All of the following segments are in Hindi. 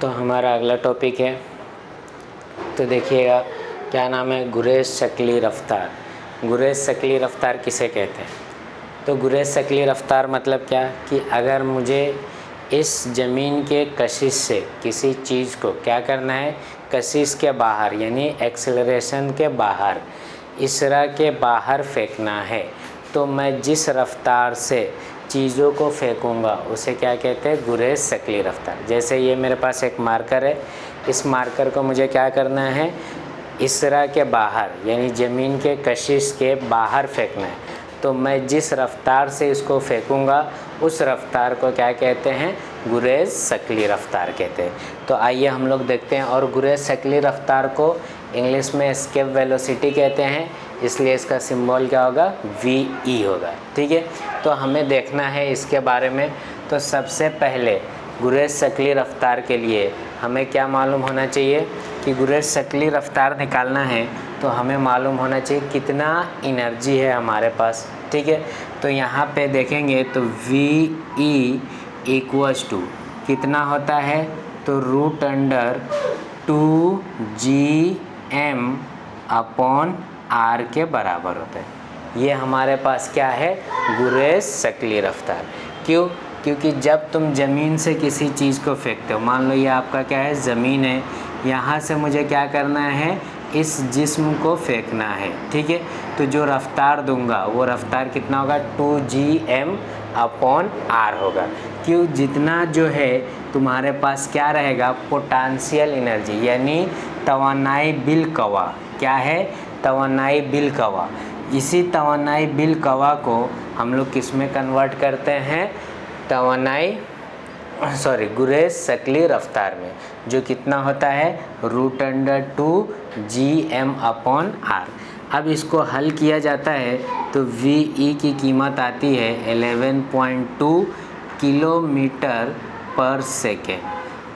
तो हमारा अगला टॉपिक है, तो देखिएगा क्या नाम है, गुरेज शक्ली रफ्तार। गुरेज शक्ली रफ्तार किसे कहते हैं? तो गुरेज शक्ली रफ्तार मतलब क्या कि अगर मुझे इस ज़मीन के कशिश से किसी चीज़ को क्या करना है, कशिश के बाहर यानी एक्सेलरेशन के बाहर, इसरा के बाहर फेंकना है, तो मैं जिस रफ्तार से चीज़ों को फेंकूंगा उसे क्या कहते हैं, गुरेज शक्ली रफ्तार। जैसे ये मेरे पास एक मार्कर है, इस मार्कर को मुझे क्या करना है, इसरा के बाहर यानी ज़मीन के कशिश के बाहर फेंकना है, तो मैं जिस रफ्तार से इसको फेंकूंगा उस रफ्तार को क्या कहते हैं, गुरेज शक्ली रफ्तार कहते हैं। तो आइए हम लोग देखते हैं। और गुरेज शक्ली रफ्तार को इंग्लिश में एस्केप वेलोसिटी कहते हैं, इसलिए इसका सिंबल क्या होगा, VE होगा। ठीक है, तो हमें देखना है इसके बारे में। तो सबसे पहले गुरेज शक्ली रफ्तार के लिए हमें क्या मालूम होना चाहिए कि गुरेज शक्ली रफ्तार निकालना है तो हमें मालूम होना चाहिए कितना एनर्जी है हमारे पास। ठीक है, तो यहाँ पे देखेंगे तो VE इक्वल्स टू कितना होता है, तो √2GM/R के बराबर होता है। ये हमारे पास क्या है, गुरेज शक्ली रफ्तार। क्यों? क्योंकि जब तुम ज़मीन से किसी चीज़ को फेंकते हो, मान लो ये आपका क्या है, ज़मीन है, यहाँ से मुझे क्या करना है, इस जिस्म को फेंकना है। ठीक है, तो जो रफ्तार दूंगा वो रफ्तार कितना होगा, 2GM/R होगा। क्यों? जितना जो है तुम्हारे पास क्या रहेगा, पोटेंशियल एनर्जी यानी तवानाई बिल कवा। क्या है, तवानाई बिल कवा। इसी तवानाई बिल कवा को हम लोग किस में कन्वर्ट करते हैं, गुरेज शक्ली रफ्तार में, जो कितना होता है, √2GM/R। अब इसको हल किया जाता है तो VE की कीमत आती है 11.2 किलोमीटर पर सेकेंड।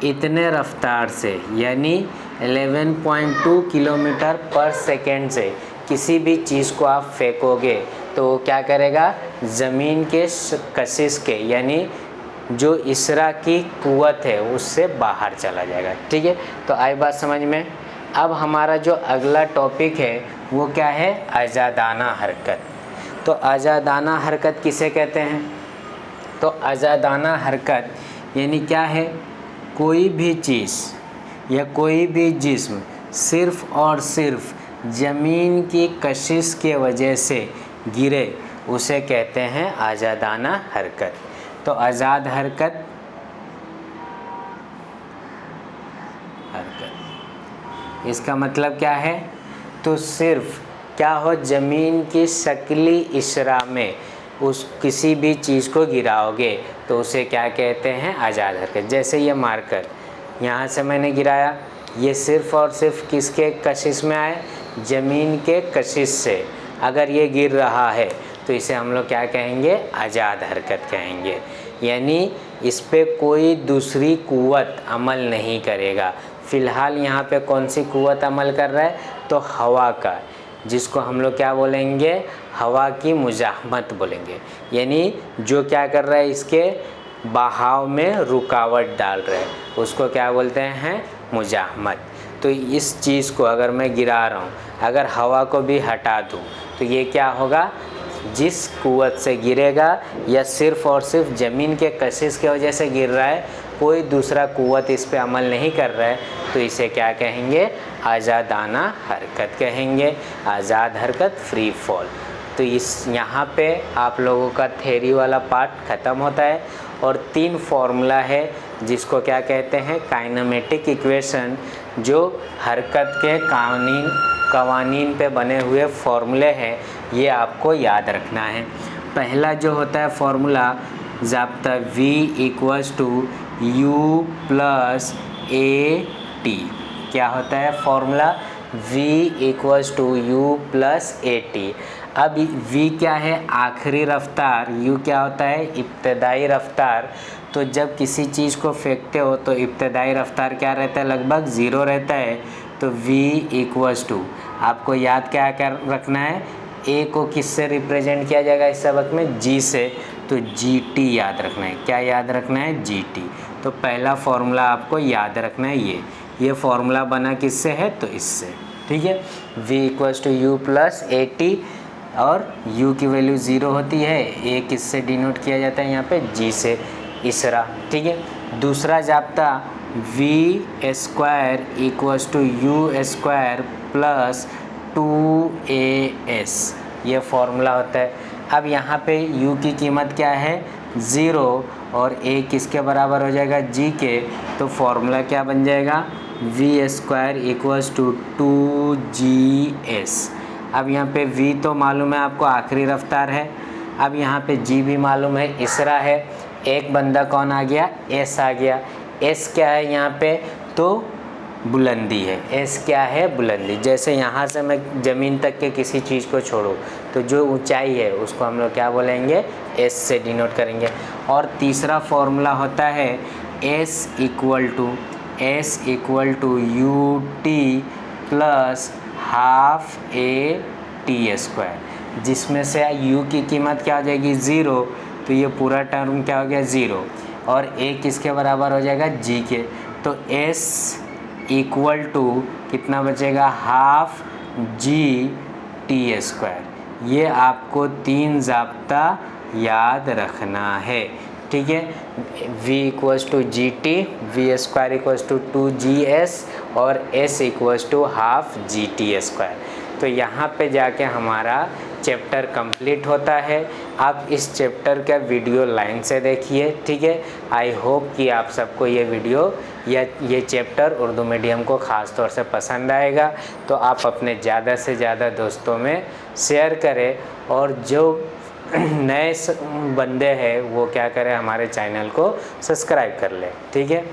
इतने रफ्तार से यानी 11.2 किलोमीटर पर सेकेंड से किसी भी चीज़ को आप फेंकोगे तो वो क्या करेगा, ज़मीन के कशिश के यानी जो इसरा की कुव्वत है उससे बाहर चला जाएगा। ठीक है, तो आई बात समझ में। अब हमारा जो अगला टॉपिक है वो क्या है, आज़ादाना हरकत। तो आज़ादाना हरकत किसे कहते हैं? तो आज़ादाना हरकत यानी क्या है, कोई भी चीज़ या कोई भी जिस्म सिर्फ़ और सिर्फ ज़मीन की कशिश के वजह से गिरे, उसे कहते हैं आज़ादाना हरकत। तो आज़ाद हरकत इसका मतलब क्या है, तो सिर्फ क्या हो, ज़मीन की शक्ली इसरा में उस किसी भी चीज़ को गिराओगे तो उसे क्या कहते हैं, आज़ाद हरकत। जैसे ये मार्कर यहाँ से मैंने गिराया, ये सिर्फ़ और सिर्फ किसके कशिश में आए, ज़मीन के कशिश से अगर ये गिर रहा है तो इसे हम लोग क्या कहेंगे, आज़ाद हरकत कहेंगे। यानी इस पे कोई दूसरी कुव्वत अमल नहीं करेगा। फ़िलहाल यहाँ पे कौन सी कुव्वत अमल कर रहा है, तो हवा का, जिसको हम लोग क्या बोलेंगे, हवा की मुज़ाहमत बोलेंगे। यानी जो क्या कर रहा है, इसके बहाव में रुकावट डाल रहा है, उसको क्या बोलते हैं, मुज़ाहमत। तो इस चीज़ को अगर मैं गिरा रहा हूँ, अगर हवा को भी हटा दूँ तो ये क्या होगा, जिस कुव्वत से गिरेगा या सिर्फ़ और सिर्फ ज़मीन के कशिश की वजह से गिर रहा है, कोई दूसरा कुव्वत इस पे अमल नहीं कर रहा है, तो इसे क्या कहेंगे, आज़ादाना हरकत कहेंगे, आज़ाद हरकत, फ्री फॉल। तो इस यहाँ पे आप लोगों का थ्योरी वाला पार्ट ख़त्म होता है और 3 फॉर्मूला है जिसको क्या कहते हैं, काइनेमेटिक इक्वेशन, जो हरकत के कवानीन पे बने हुए फॉर्मूले हैं, ये आपको याद रखना है। पहला जो होता है फॉर्मूला ज़ाब्ता V इक्वल्स टू U+AT। क्या होता है formula, V equals to U+AT। अब V क्या है, आखिरी रफ्तार, U क्या होता है, इब्तदाई रफ्तार। तो जब किसी चीज़ को फेंकते हो तो इब्तदाई रफ्तार क्या रहता है, लगभग 0 रहता है। तो V इक्वल्स टू, आपको याद क्या कर रखना है, ए को किससे रिप्रेजेंट किया जाएगा इस सबक में, जी से, तो जी टी याद रखना है। क्या याद रखना है, जी टी। तो पहला फॉर्मूला आपको याद रखना है ये फॉर्मूला बना किससे है, तो इससे, ठीक है। v equals to U plus A T, और u की वैल्यू 0 होती है, a किससे डिनोट किया जाता है यहाँ पे, g से, इसरा, ठीक है। दूसरा जाप्ता v square equals to U square plus 2as, ये फॉर्मूला होता है। अब यहाँ पे u की कीमत क्या है, 0, और a किसके बराबर हो जाएगा, g के, तो फॉर्मूला क्या बन जाएगा, v square equals to 2gs। अब यहाँ पे v तो मालूम है आपको आखिरी रफ्तार है, अब यहाँ पे g भी मालूम है इसरा है, एक बंदा कौन आ गया, s आ गया। s क्या है यहाँ पे, तो बुलंदी है, s क्या है, बुलंदी। जैसे यहाँ से मैं ज़मीन तक के किसी चीज़ को छोड़ूँ तो जो ऊंचाई है उसको हम लोग क्या बोलेंगे, s से डिनोट करेंगे। और तीसरा फॉर्मूला होता है s equal to U T plus half A T square, जिसमें से u की कीमत क्या हो जाएगी, 0, तो ये पूरा टर्म क्या हो गया, 0, और a किसके बराबर हो जाएगा, g के। तो s इक्वल टू कितना बचेगा, हाफ जी टी स्क्वायर। ये आपको 3 ज़ाब्ता याद रखना है, ठीक है। v equals to G T, V square equals to 2gs, और s equals to half G T square. तो यहाँ पे जाके हमारा चैप्टर कंप्लीट होता है। आप इस चैप्टर का वीडियो लाइन से देखिए, ठीक है। आई होप कि आप सबको ये वीडियो या ये चैप्टर उर्दू मीडियम को ख़ास तौर से पसंद आएगा। तो आप अपने ज़्यादा से ज़्यादा दोस्तों में शेयर करें, और जो नए बंदे हैं वो क्या करें, हमारे चैनल को सब्सक्राइब कर लें, ठीक है।